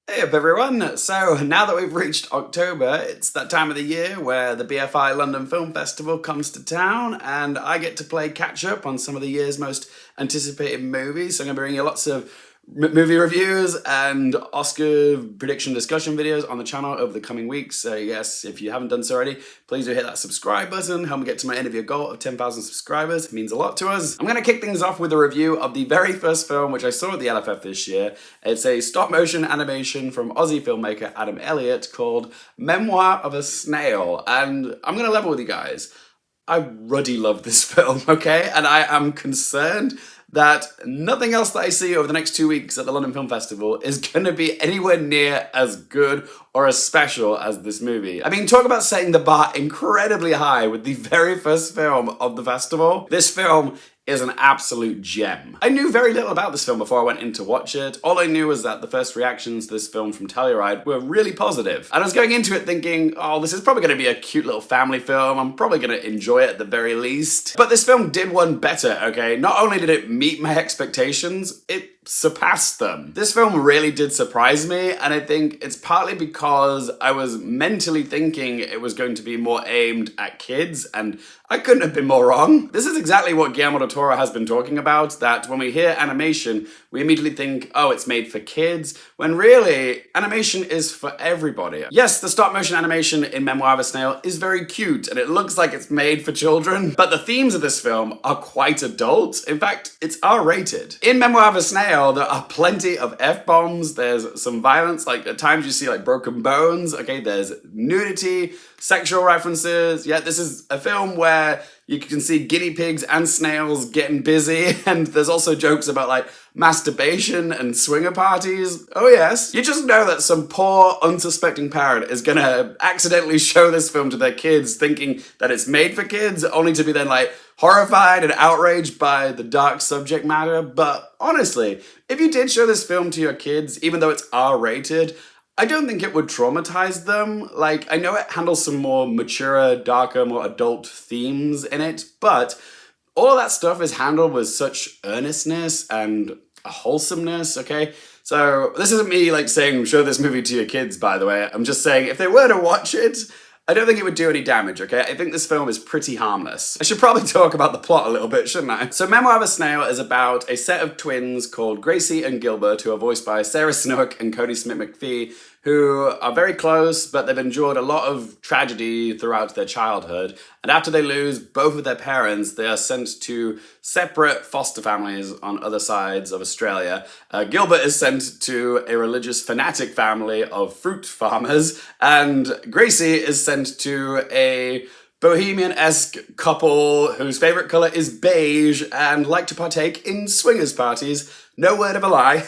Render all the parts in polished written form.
Hey up everyone! So now that we've reached October, it's that time of the year where the BFI London Film Festival comes to town and I get to play catch up on some of the year's most anticipated movies. So I'm going to be bringing you lots of movie reviews and Oscar prediction discussion videos on the channel over the coming weeks. So yes, if you haven't done so already, please do hit that subscribe button. Help me get to my end of year goal of 10,000 subscribers. It means a lot to us. I'm going to kick things off with a review of the very first film which I saw at the LFF this year. It's a stop motion animation from Aussie filmmaker Adam Elliot called Memoir of a Snail. And I'm going to level with you guys. I ruddy love this film, okay? And I am concerned that nothing else that I see over the next 2 weeks at the London Film Festival is going to be anywhere near as good or as special as this movie. I mean, talk about setting the bar incredibly high with the very first film of the festival. This film is an absolute gem. I knew very little about this film before I went in to watch it. All I knew was that the first reactions to this film from Telluride were really positive. And I was going into it thinking, oh, this is probably gonna be a cute little family film. I'm probably gonna enjoy it at the very least. But this film did one better, okay? Not only did it meet my expectations, it surpassed them. This film really did surprise me, and I think it's partly because I was mentally thinking it was going to be more aimed at kids, and I couldn't have been more wrong. This is exactly what Guillermo del Toro has been talking about, that when we hear animation, we immediately think, oh, it's made for kids, when really, animation is for everybody. Yes, the stop motion animation in Memoir of a Snail is very cute, and it looks like it's made for children, but the themes of this film are quite adult. In fact, it's R-rated. In Memoir of a Snail, there are plenty of F-bombs, there's some violence, like at times you see like broken bones, okay, there's nudity, sexual references. Yeah, this is a film where you can see guinea pigs and snails getting busy, and there's also jokes about like masturbation and swinger parties. Oh yes. You just know that some poor, unsuspecting parent is gonna accidentally show this film to their kids thinking that it's made for kids, only to be then like horrified and outraged by the dark subject matter. But honestly, if you did show this film to your kids, even though it's R-rated, I don't think it would traumatize them. Like, I know it handles some more mature, darker, more adult themes in it, but all of that stuff is handled with such earnestness and a wholesomeness, okay? So this isn't me like saying show this movie to your kids, by the way. I'm just saying if they were to watch it, I don't think it would do any damage, okay? I think this film is pretty harmless. I should probably talk about the plot a little bit, shouldn't I? So Memoir of a Snail is about a set of twins called Gracie and Gilbert, who are voiced by Sarah Snook and Kodi Smit-McPhee, who are very close, but they've endured a lot of tragedy throughout their childhood. And after they lose both of their parents, they are sent to separate foster families on other sides of Australia. Gilbert is sent to a religious fanatic family of fruit farmers, and Gracie is sent to a bohemian-esque couple whose favourite colour is beige and like to partake in swingers parties. No word of a lie.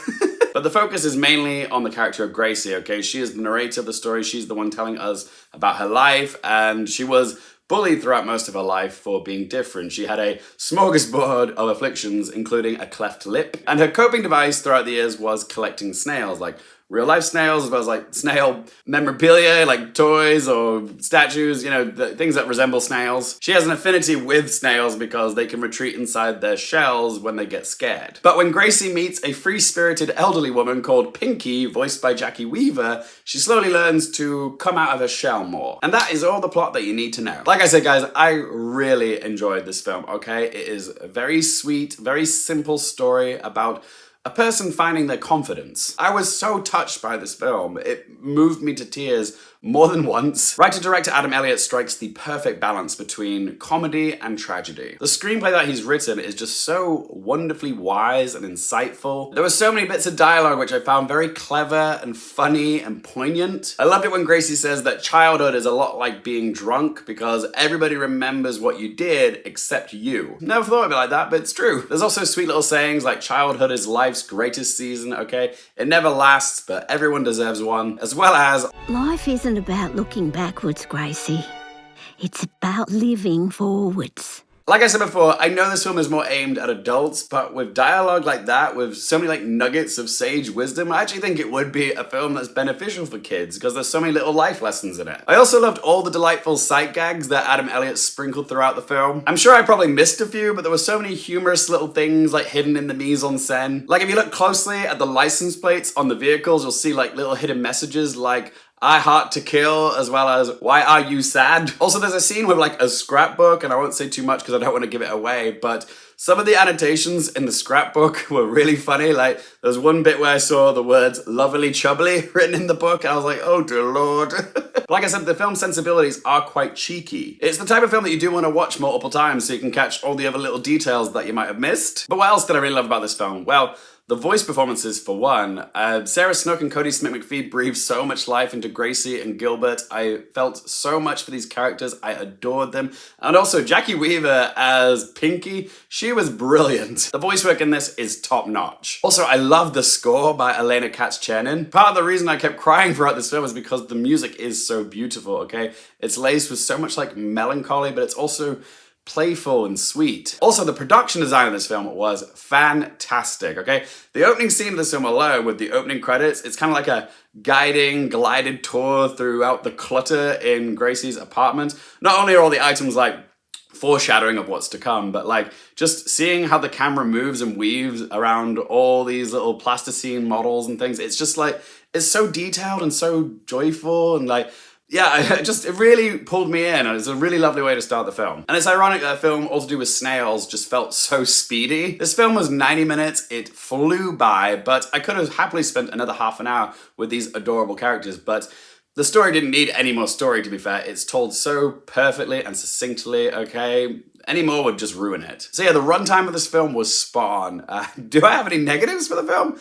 But the focus is mainly on the character of Gracie, okay? She is the narrator of the story. She's the one telling us about her life, and she was bullied throughout most of her life for being different. She had a smorgasbord of afflictions, including a cleft lip, and her coping device throughout the years was collecting snails, like real life snails, as well as like snail memorabilia, like toys or statues, you know, the things that resemble snails. She has an affinity with snails because they can retreat inside their shells when they get scared. But when Gracie meets a free-spirited elderly woman called Pinky, voiced by Jacki Weaver, she slowly learns to come out of her shell more. And that is all the plot that you need to know. Like I said, guys, I really enjoyed this film, okay? It is a very sweet, very simple story about a person finding their confidence. I was so touched by this film. It moved me to tears more than once. Writer-director Adam Elliot strikes the perfect balance between comedy and tragedy. The screenplay that he's written is just so wonderfully wise and insightful. There were so many bits of dialogue which I found very clever and funny and poignant. I loved it when Gracie says that childhood is a lot like being drunk because everybody remembers what you did except you. Never thought of it like that, but it's true. There's also sweet little sayings like childhood is life's greatest season, okay? It never lasts, but everyone deserves one, as well as life isn't about looking backwards, Gracie. It's about living forwards. Like I said before, I know this film is more aimed at adults, but with dialogue like that, with so many like nuggets of sage wisdom, I actually think it would be a film that's beneficial for kids because there's so many little life lessons in it. I also loved all the delightful sight gags that Adam Elliot sprinkled throughout the film. I'm sure I probably missed a few, but there were so many humorous little things like hidden in the mise-en-scène. Like if you look closely at the license plates on the vehicles, you'll see like little hidden messages like I heart to kill, as well as why are you sad? Also, there's a scene with like a scrapbook, and I won't say too much because I don't want to give it away, but some of the annotations in the scrapbook were really funny. Like there was one bit where I saw the words lovely chubbly written in the book, and I was like, oh dear lord. Like I said, the film's sensibilities are quite cheeky. It's the type of film that you do want to watch multiple times so you can catch all the other little details that you might have missed. But what else did I really love about this film? Well, the voice performances, for one. Sarah Snook and Kodi Smit-McPhee breathed so much life into Gracie and Gilbert. I felt so much for these characters. I adored them. And also, Jacki Weaver as Pinky, she was brilliant. The voice work in this is top-notch. Also, I love the score by Elena Katz-Chernin. Part of the reason I kept crying throughout this film is because the music is so beautiful, okay? It's laced with so much, like, melancholy, but it's also playful and sweet. Also, the production design of this film was fantastic, okay? The opening scene of this film alone, with the opening credits, it's kind of like a glided tour throughout the clutter in Gracie's apartment. Not only are all the items like foreshadowing of what's to come, but like just seeing how the camera moves and weaves around all these little plasticine models and things, it's just like, it's so detailed and so joyful and like, yeah, it really pulled me in, and it's a really lovely way to start the film. And it's ironic that a film all to do with snails just felt so speedy. This film was 90 minutes, it flew by, but I could have happily spent another half an hour with these adorable characters, but the story didn't need any more story, to be fair. It's told so perfectly and succinctly, okay? Any more would just ruin it. So yeah, the runtime of this film was spot on. Do I have any negatives for the film?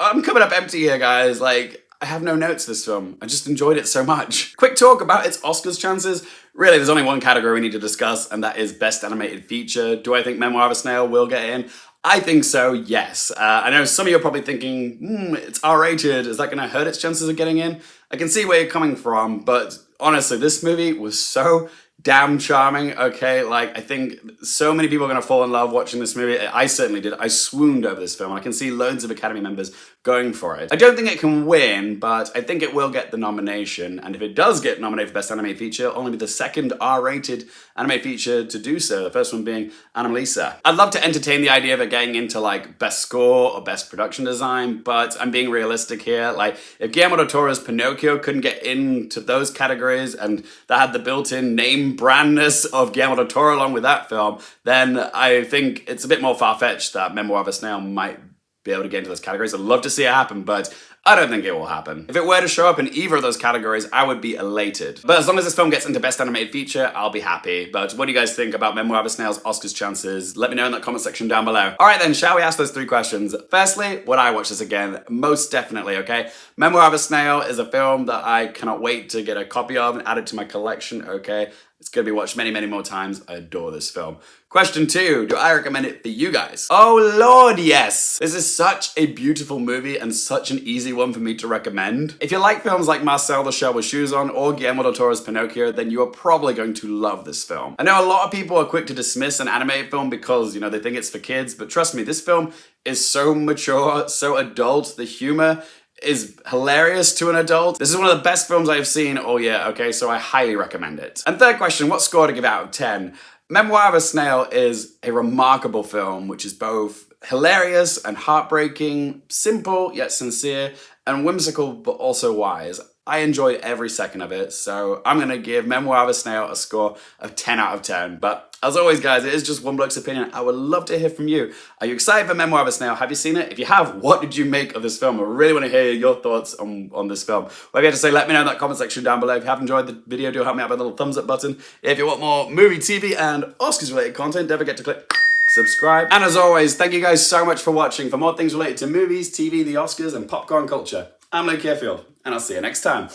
I'm coming up empty here, guys. Like, I have no notes for this film. I just enjoyed it so much. Quick talk about its Oscars chances. Really, there's only one category we need to discuss, and that is Best Animated Feature. Do I think Memoir of a Snail will get in? I think so, yes. I know some of you are probably thinking, it's R-rated, is that gonna hurt its chances of getting in? I can see where you're coming from, but honestly, this movie was so damn charming, okay? Like, I think so many people are gonna fall in love watching this movie. I certainly did. I swooned over this film. I can see loads of Academy members going for it. I don't think it can win, but I think it will get the nomination. And if it does get nominated for Best Animated Feature, it'll only be the second R-rated animated feature to do so. The first one being Anomalisa. I'd love to entertain the idea of it getting into like Best Score or Best Production Design, but I'm being realistic here. Like, if Guillermo del Toro's Pinocchio couldn't get into those categories and that had the built-in name brandness of Guillermo del Toro along with that film, then I think it's a bit more far-fetched that Memoir of a Snail might be able to get into those categories. I'd love to see it happen, but I don't think it will happen. If it were to show up in either of those categories, I would be elated. But as long as this film gets into Best Animated Feature, I'll be happy. But what do you guys think about Memoir of a Snail's Oscars chances? Let me know in that comment section down below. All right then, shall we ask those 3 questions? Firstly, would I watch this again? Most definitely, okay? Memoir of a Snail is a film that I cannot wait to get a copy of and add it to my collection, okay? It's gonna be watched many, many more times. I adore this film. Question 2, do I recommend it for you guys? Oh Lord, yes! This is such a beautiful movie and such an easy one for me to recommend. If you like films like Marcel the Shell with Shoes On or Guillermo del Toro's Pinocchio, then you are probably going to love this film. I know a lot of people are quick to dismiss an animated film because, you know, they think it's for kids, but trust me, this film is so mature, so adult. The humor is hilarious to an adult. This is one of the best films I've seen all year, okay? So I highly recommend it. And third question, what score to give out of 10? Memoir of a Snail is a remarkable film, which is both hilarious and heartbreaking, simple yet sincere, and whimsical but also wise. I enjoyed every second of it, so I'm gonna give Memoir of a Snail a score of 10 out of 10. But as always, guys, it is just one bloke's opinion. I would love to hear from you. Are you excited for Memoir of a Snail? Have you seen it? If you have, what did you make of this film? I really want to hear your thoughts on this film. Whatever you have to say, let me know in that comment section down below. If you have enjoyed the video, do help me out with a little thumbs up button. If you want more movie, TV, and Oscars-related content, don't forget to click subscribe. And as always, thank you guys so much for watching. For more things related to movies, TV, the Oscars, and popcorn culture, I'm Luke Hearfield, and I'll see you next time.